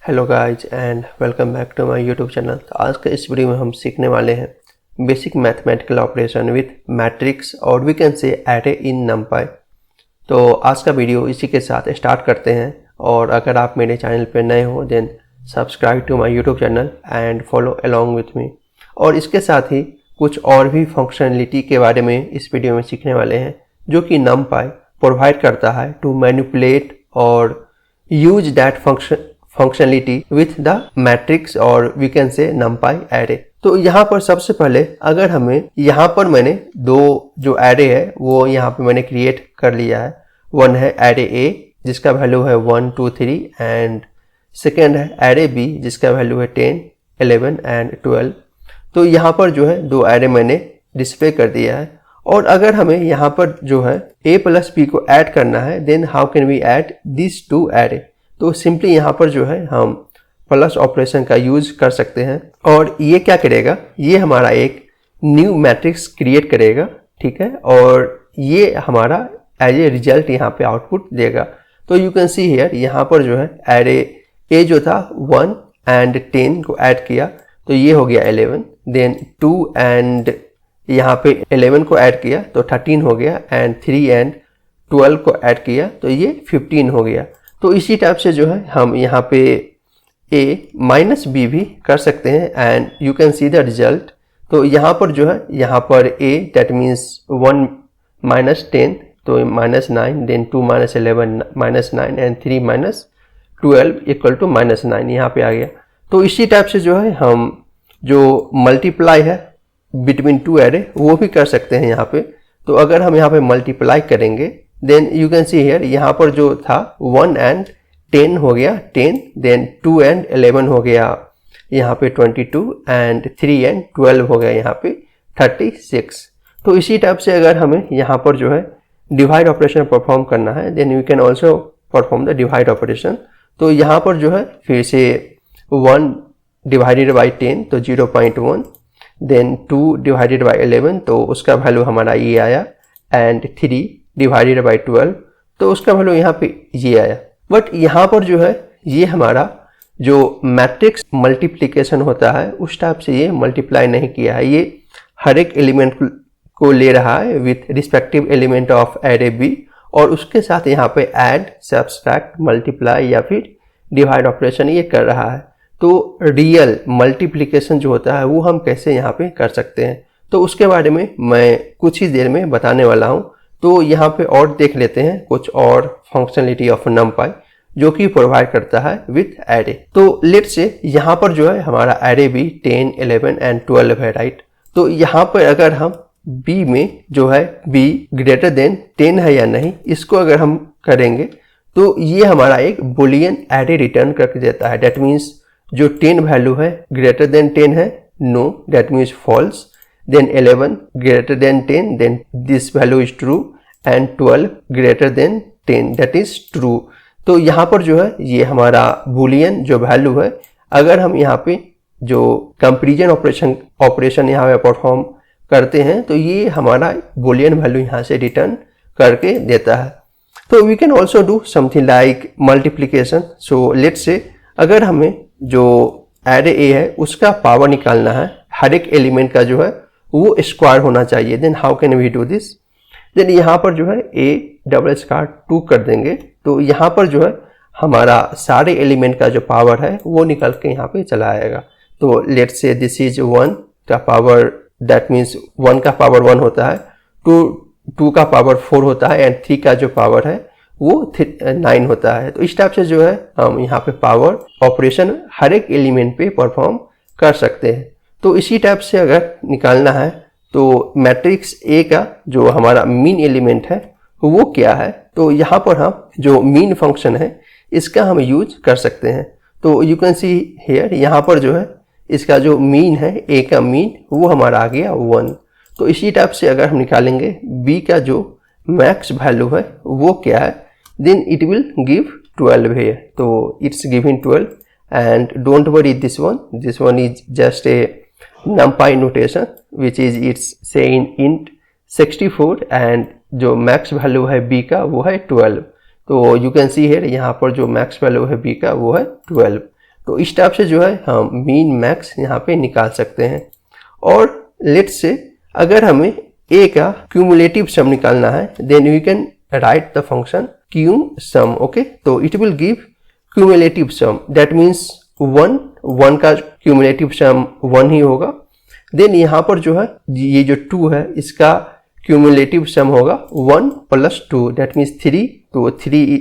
Hello guys and welcome back to my YouTube channel. तो आज के इस वीडियो में हम सीखने वाले हैं basic mathematical operation with matrix और we can say array in NumPy. तो आज का वीडियो इसी के साथ स्टार्ट करते हैं। और अगर आप मेरे चैनल पर नए हो then subscribe to my YouTube channel and follow along with me. और इसके साथ ही कुछ और भी फंक्शनलिटी के बारे में इस वीडियो में सीखने वाले हैं जो कि नमपाई प्रोवाइड करता है टू मैनिपुलेट और use that functionality with the matrix और we can say numpy array. तो यहाँ पर सबसे पहले अगर हमें यहाँ पर मैंने दो जो एरे है वो यहाँ पे मैंने क्रिएट कर लिया है। वन है एरे ए जिसका वैल्यू है 1 2 3 एंड सेकेंड है एरे बी जिसका वैल्यू है 10 11 एंड 12। तो यहाँ पर जो है दो एरे मैंने डिस्प्ले कर दिया है। और अगर हमें यहाँ पर जो है a प्लस b को ऐड करना है then how can we add this to array. तो सिंपली यहाँ पर जो है हम प्लस ऑपरेशन का यूज कर सकते हैं और ये क्या करेगा, ये हमारा एक न्यू मैट्रिक्स क्रिएट करेगा, ठीक है। और ये हमारा एज ए रिजल्ट यहाँ पे आउटपुट देगा। तो यू कैन सी हियर यहाँ पर जो है एरे ए जो था 1 एंड 10 को ऐड किया तो ये हो गया 11, देन 2 एंड यहाँ पे 11 को ऐड किया तो 13 हो गया एंड 3 एंड 12 को ऐड किया तो ये 15 हो गया। तो इसी टाइप से जो है हम यहाँ पे a माइनस बी भी कर सकते हैं and you can see the result. तो यहाँ पर जो है यहाँ पर a दैट मीन्स 1 माइनस 10 तो minus 9, then 2 minus 11 minus 9 and 3 minus 12 equal to minus 9 यहाँ पे आ गया। तो इसी टाइप से जो है हम जो मल्टीप्लाई है बिटवीन टू एरे वो भी कर सकते हैं यहाँ पे। तो अगर हम यहाँ पे मल्टीप्लाई करेंगे then you can see here यहाँ पर जो था 1 एंड 10 हो गया 10, देन 2 एंड 11 हो गया यहाँ पे 22 एंड 3 एंड 12 हो गया यहाँ पे 36। तो इसी टाइप से अगर हमें यहाँ पर जो है डिवाइड ऑपरेशन परफॉर्म करना है then we can also perform the divide operation. तो यहाँ पर जो है फिर से 1 डिवाइडेड बाई 10 तो 0.1, देन 2 डिवाइडेड बाई 11 तो उसका वैल्यू हमारा ये आया एंड 3 डिवाइडेड बाई 12 तो उसका वैल्यू यहाँ पे ये आया। बट यहाँ पर जो है ये हमारा जो मैट्रिक्स मल्टीप्लिकेशन होता है उस टाइप से ये मल्टीप्लाई नहीं किया है, ये हर एक एलिमेंट को ले रहा है with respective element of array B और उसके साथ यहाँ पे ऐड सब्सट्रैक्ट मल्टीप्लाई या फिर डिवाइड ऑपरेशन ये कर रहा है। तो रियल मल्टीप्लिकेशन जो होता है वो हम कैसे यहाँ पे कर सकते हैं तो उसके बारे में मैं कुछ ही देर में बताने वाला हूँ। तो यहाँ पे और देख लेते हैं कुछ और फंक्शनलिटी ऑफ numpy जो कि प्रोवाइड करता है विथ एरे। तो लेट से यहाँ पर जो है हमारा एरे भी 10 11 एंड 12 है, राइट। तो यहाँ पर अगर हम b में जो है b ग्रेटर देन 10 है या नहीं इसको अगर हम करेंगे तो ये हमारा एक बुलियन एरे रिटर्न करके देता है। दैट मीन्स जो 10 वैल्यू है ग्रेटर देन 10 है no that means false, then 11 greater than 10 then this value is true and 12 greater than 10 that is true। तो यहाँ पर जो है ये हमारा बूलियन जो वैल्यू है अगर हम यहाँ पे जो कंपैरिजन ऑपरेशन यहाँ पे परफॉर्म करते हैं तो ये हमारा बूलियन वैल्यू यहाँ से रिटर्न करके देता है। तो we can also do something like multiplication. So let's say अगर हमें जो एरे ए है उसका पावर निकालना है, हर एक एलिमेंट का जो है वो स्क्वायर होना चाहिए, then how can we do this. Then यहाँ पर जो है a डबल स्क्वायर 2 कर देंगे तो यहाँ पर जो है हमारा सारे एलिमेंट का जो पावर है वो निकल के यहाँ पे चला आएगा। तो लेट्स से दिस इज 1 का पावर दैट मीन्स 1 का पावर 1 होता है, 2 का पावर 4 होता है एंड 3 का जो पावर है वो 9 होता है। तो इस टाइप से जो है हम यहाँ पे पावर ऑपरेशन हर एक एलिमेंट पे परफॉर्म कर सकते हैं। तो इसी टाइप से अगर निकालना है तो मैट्रिक्स ए का जो हमारा मीन एलिमेंट है वो क्या है तो यहाँ पर हम जो मीन फंक्शन है इसका हम यूज कर सकते हैं। तो यू कैन सी हेयर यहाँ पर जो है इसका जो मीन है ए का मीन वो हमारा आ गया 1। तो इसी टाइप से अगर हम निकालेंगे बी का जो मैक्स वैल्यू है वो क्या है देन इट विल गिव 12 है। तो it's giving 12 and don't worry this one is just a numpy notation which is it's saying int 64 and जो मैक्स वैल्यू है b का वो है 12। तो यू कैन सी हियर यहाँ पर जो मैक्स वैल्यू है b का वो है 12। तो इस टाइप से जो है हम मीन मैक्स यहाँ पे निकाल सकते हैं। और लेट्स से अगर हमें ए का क्यूमुलेटिव सम निकालना है, then we can write the function cumsum. Okay, तो it will give cumulative sum, that means 1 का क्यूमुलेटिव सम 1 ही होगा। देन यहाँ पर जो है ये जो 2 है इसका क्यूमुलेटिव सम होगा 1 + 2, दैट मीन्स 3, तो 3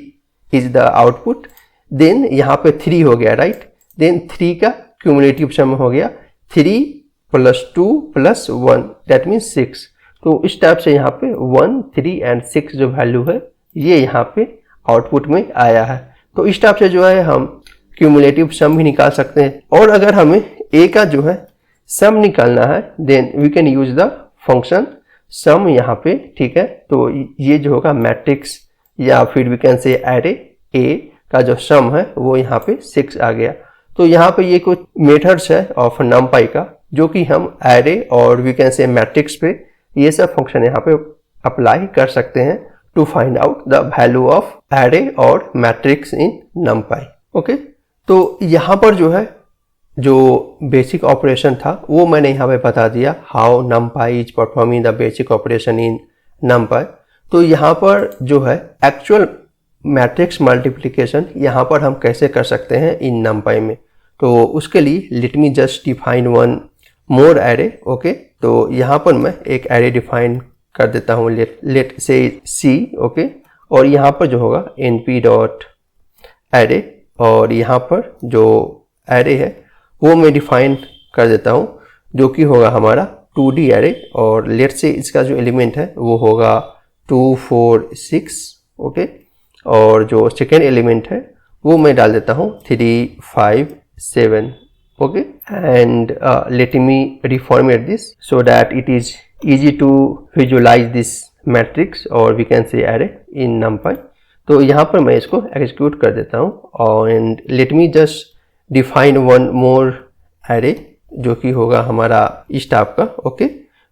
इज द आउटपुट। देन यहाँ पे 3 हो गया, राइट। देन 3 का क्यूमुलेटिव सम हो गया 3 + 2 + 1, दैट मीन्स 6। तो इस टाइप से यहाँ पे 1, 3 एंड 6 जो वैल्यू है ये यहाँ पे आउटपुट में आया है। तो इस टाइप से जो है हम क्यूमुलेटिव सम भी निकाल सकते हैं। और अगर हमें ए का जो है सम निकालना है, then we can use the function sum यहाँ पे, ठीक है। तो ये जो होगा मैट्रिक्स या फिर we can say array A का जो सम है वो यहाँ पे 6 आ गया। तो यहाँ पे ये कुछ मेथड्स है ऑफ नमपाई का जो कि हम एरे और वी कैन से मैट्रिक्स पे ये सब फंक्शन यहाँ पे अप्लाई कर सकते हैं to find out the value of array और मैट्रिक्स इन नमपाई। ओके, तो यहाँ पर जो है जो बेसिक ऑपरेशन था वो मैंने यहाँ पे बता दिया, how नमपाई is performing the basic operation in NumPy. तो यहाँ पर जो है एक्चुअल मैट्रिक्स मल्टीप्लिकेशन यहाँ पर हम कैसे कर सकते हैं इन नमपाई में, तो उसके लिए late me just define one more array. Okay, तो यहाँ पर मैं एक एरे डिफाइन कर देता हूँ, लेट से सी। ओके, और यहाँ पर जो होगा np.array, और यहाँ पर जो एरे है वो मैं डिफाइन कर देता हूँ जो कि होगा हमारा 2D एरे। और लेट से इसका जो एलिमेंट है वो होगा 2, 4, 6। ओके, और जो सेकेंड एलिमेंट है वो मैं डाल देता हूँ 3, 5, 7। Okay, and let me reformat this so that it is easy to visualize this matrix और we can say array in numpy। तो यहाँ पर मैं इसको एग्जीक्यूट कर देता हूँ और and let me just define one more array जो कि होगा हमारा इस टाइप का। ओके,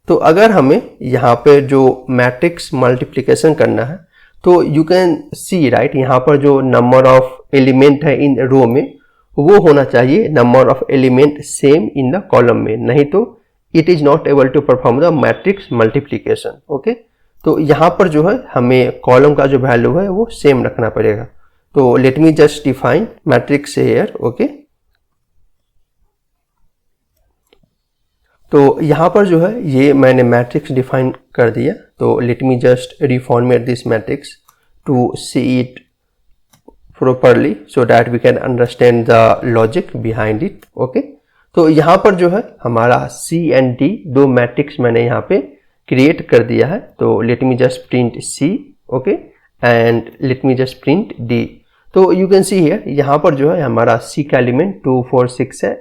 तो अगर हमें यहाँ पे जो मैट्रिक्स मल्टीप्लिकेशन करना है तो यू कैन सी राइट, यहाँ पर जो नंबर ऑफ एलिमेंट है इन रो में वो होना चाहिए number of element same in the column में, नहीं तो it is not able to perform the matrix multiplication. Okay, तो यहाँ पर जो है हमें कॉलम का जो वैल्यू है वो सेम रखना पड़ेगा। तो let me just define matrix here. Okay, तो यहाँ पर जो है ये मैंने मैट्रिक्स डिफाइन कर दिया। तो let me just reformat this matrix to see it properly so that we can understand the logic behind it। okay, तो यहाँ पर जो है हमारा C and D दो मैट्रिक्स मैंने यहाँ पे क्रिएट कर दिया है। तो let me just print C, okay, and let me just print D। तो you can see here यहाँ पर जो है हमारा C का एलिमेंट 2, 4, 6 है,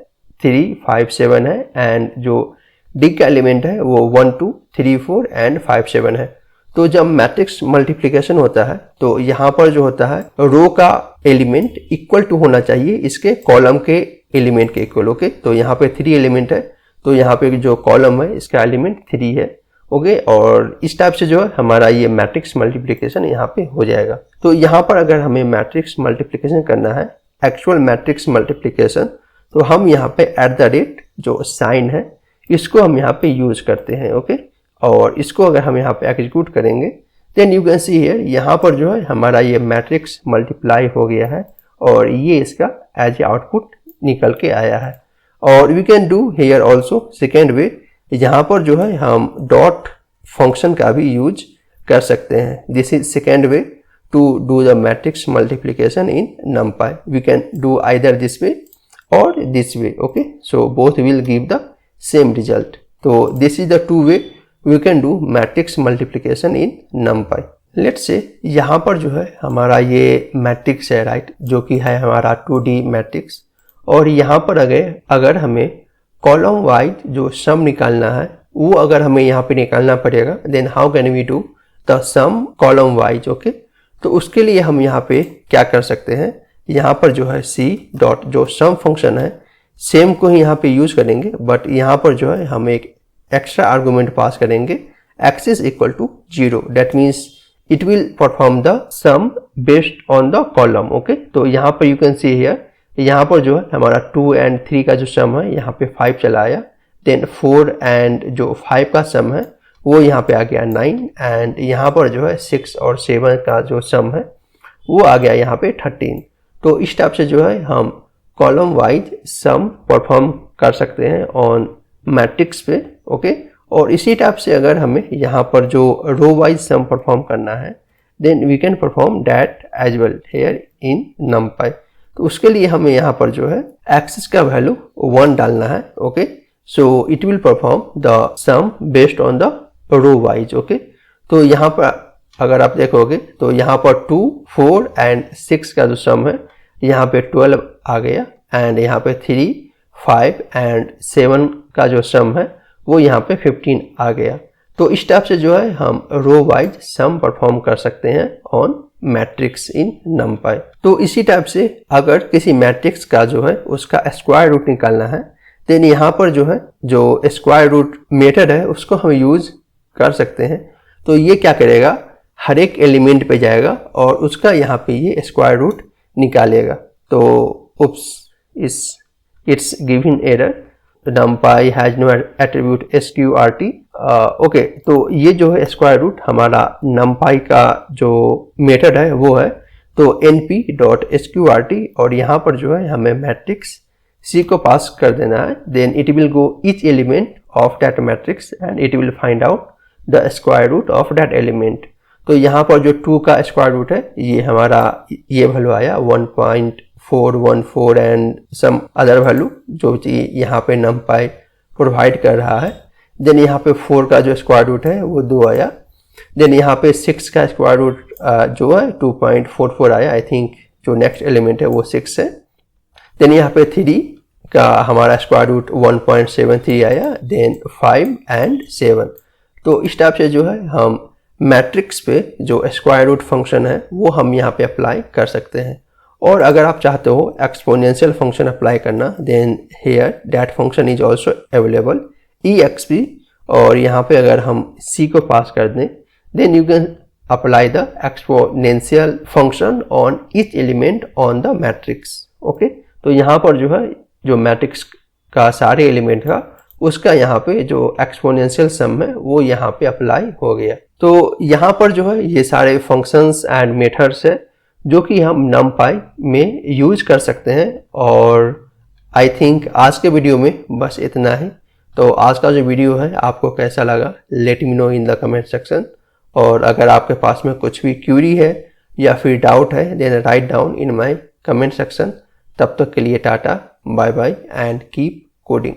3, 5, 7 है, एंड जो D का एलिमेंट है वो 1, 2, 3, 4 एंड 5, 7 है। तो जब मैट्रिक्स मल्टीप्लिकेशन होता है तो यहाँ पर जो होता है रो का एलिमेंट इक्वल टू होना चाहिए इसके कॉलम के एलिमेंट के इक्वल। ओके, तो यहाँ पे 3 एलिमेंट है तो यहाँ पे जो कॉलम है इसका एलिमेंट 3 है। ओके, और इस टाइप से जो है हमारा ये मैट्रिक्स मल्टीप्लिकेशन यहाँ पे हो जाएगा। तो यहाँ पर अगर हमें मैट्रिक्स मल्टीप्लिकेशन करना है, एक्चुअल मैट्रिक्स मल्टीप्लिकेशन, तो हम यहाँ पे @ जो साइन है इसको हम यहाँ पे यूज करते हैं। ओके, और इसको अगर हम यहाँ पे एग्जीक्यूट करेंगे then you can see here यहाँ पर जो है हमारा ये मैट्रिक्स मल्टीप्लाई हो गया है और ये इसका एज ए आउटपुट निकल के आया है। और we can do here also second way, यहाँ पर जो है हम डॉट फंक्शन का भी यूज कर सकते हैं। This is second way to do the matrix multiplication in numpy। We can do either this way और this way. Okay, so both will give the same result. तो this is the two way we can do matrix multiplication in numpy। let's say यहाँ पर जो है हमारा ये matrix है right, जो कि है हमारा 2D मैट्रिक्स, और यहाँ पर अगर हमें कॉलम वाइज जो सम निकालना है वो अगर हमें यहाँ पे निकालना पड़ेगा, then how can we do the sum column wise. Okay, तो उसके लिए हम यहाँ पे क्या कर सकते हैं, यहाँ पर जो है C डॉट जो सम फंक्शन है सेम को ही यहाँ पे यूज करेंगे, बट यहाँ पर जो है हम एक एक्स्ट्रा आर्गुमेंट पास करेंगे x is equal to 0, that means it will perform the sum based on the column। okay, तो यहाँ पर you can see here यहाँ पर जो है हमारा 2 एंड 3 का जो सम है यहाँ पे 5 चला आया, देन 4 एंड जो 5 का सम है वो यहाँ पे आ गया 9, एंड यहाँ पर जो है 6 और 7 का जो सम है वो आ गया यहाँ पे 13। तो इस टाइप से जो है हम कॉलम वाइज सम परफॉर्म कर सकते हैं ऑन मैट्रिक्स पे। ओके, और इसी टाइप से अगर हमें यहाँ पर जो रो वाइज सम परफॉर्म करना है then we can perform that as well here in numpy। तो उसके लिए हमें यहाँ पर जो है एक्सिस का वैल्यू 1 डालना है। Okay, so it will perform the sum based on the row wise. Okay, तो यहाँ पर अगर आप देखोगे तो यहाँ पर 2, 4 एंड 6 का जो सम है यहाँ पे 12 आ गया, एंड यहाँ पे 3, 5 एंड 7 का जो सम है वो यहाँ पे 15 आ गया। तो इस टाइप से जो है हम रो वाइज सम परफॉर्म कर सकते हैं ऑन मैट्रिक्स इन numpy। तो इसी टाइप से अगर किसी मैट्रिक्स का जो है उसका स्क्वायर रूट निकालना है देन यहाँ पर जो है जो स्क्वायर रूट मेथड है उसको हम यूज कर सकते हैं। तो ये क्या करेगा, हर एक एलिमेंट पे जाएगा और उसका यहाँ पे ये स्क्वायर रूट निकालेगा। तो it's given error, numpy has no attribute sqrt। Okay, तो ये जो है स्क्वायर रूट हमारा numpy का जो मेथड है वो है तो np.sqrt, और यहाँ पर जो है हमें मैट्रिक्स C को पास कर देना है, then it will go each element of that matrix and it will find out the square root of that element. तो यहाँ पर जो 2 का स्क्वायर रूट है ये हमारा ये वैल्यू आया 1.414 एंड सम अदर वैल्यू जो यहाँ पे numpy प्रोवाइड कर रहा है। देन यहाँ पे 4 का जो स्क्वायर रूट है वो 2 आया, देन यहाँ पे 6 का स्क्वायर रूट जो है 2.44 आया, आई थिंक जो नेक्स्ट एलिमेंट है वो 6 है। देन यहाँ पे 3 का हमारा स्क्वायर रूट 1.73 आया, देन 5 एंड 7। तो इस टाइप से जो है हम मैट्रिक्स पे जो स्क्वायर रूट फंक्शन है वो हम यहाँ पे अप्लाई कर सकते हैं। और अगर आप चाहते हो एक्सपोनेंशियल फंक्शन अप्लाई करना then here that function is also available exp, और यहाँ पे अगर हम c को पास कर दें then you can apply the exponential function on each element on the matrix. Okay, तो यहाँ पर जो है जो मैट्रिक्स का सारे एलिमेंट का उसका यहाँ पे जो एक्सपोनेंशियल सम है वो यहाँ पे अप्लाई हो गया। तो यहाँ पर जो है ये सारे फंक्शंस एंड मेथड्स है जो कि हम numpy में यूज कर सकते हैं। और आई थिंक आज के वीडियो में बस इतना ही। तो आज का जो वीडियो है आपको कैसा लगा let me know in the comment section, और अगर आपके पास में कुछ भी क्यूरी है या फिर डाउट है then write down in my comment section. तब तक के लिए ta-ta, bye bye and keep coding.